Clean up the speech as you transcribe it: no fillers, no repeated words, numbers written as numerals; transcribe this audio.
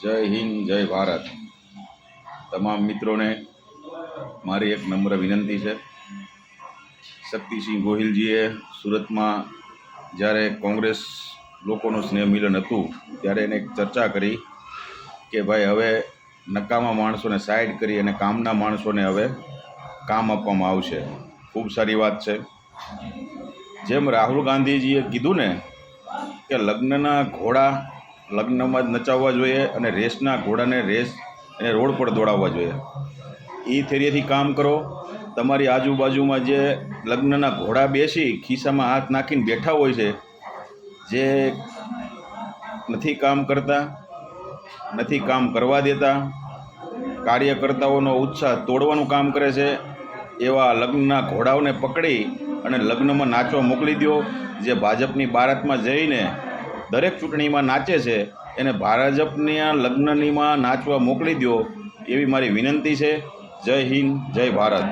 જય હિન્દ, જય ભારત. તમામ મિત્રોને મારી એક નમ્ર વિનંતી છે. શક્તિસિંહ ગોહિલજીએ સુરતમાં જ્યારે કોંગ્રેસ લોકોનું સ્નેહ મિલન હતું ત્યારે એને એક ચર્ચા કરી કે ભાઈ હવે નકામા માણસોને સાઈડ કરી અને કામના માણસોને હવે કામ આપવામાં આવશે. ખૂબ સારી વાત છે. જેમ રાહુલ ગાંધીજીએ કીધું ને કે લગ્નના ઘોડા લગ્નમાં જ નચાવવા જોઈએ અને રેસના ઘોડાને એને રોડ પર દોડાવવા જોઈએ. એ થેરીએથી કામ કરો. તમારી આજુબાજુમાં જે લગ્નના ઘોડા બેસી ખિસ્સામાં હાથ નાખીને બેઠા હોય છે, જે નથી કામ કરતા, નથી કામ કરવા દેતા, કાર્યકર્તાઓનો ઉત્સાહ તોડવાનું કામ કરે છે, એવા લગ્નના ઘોડાઓને પકડી અને લગ્નમાં નાચવા મોકલી દો. જે ભાજપની બારાતમાં જઈને દરેક ચૂંટણીમાં નાચે છે એને ભાજપની લગ્નનીમાં નાચવા મોકલી દો, એવી મારી વિનંતી છે. જય હિન્દ, જય ભારત.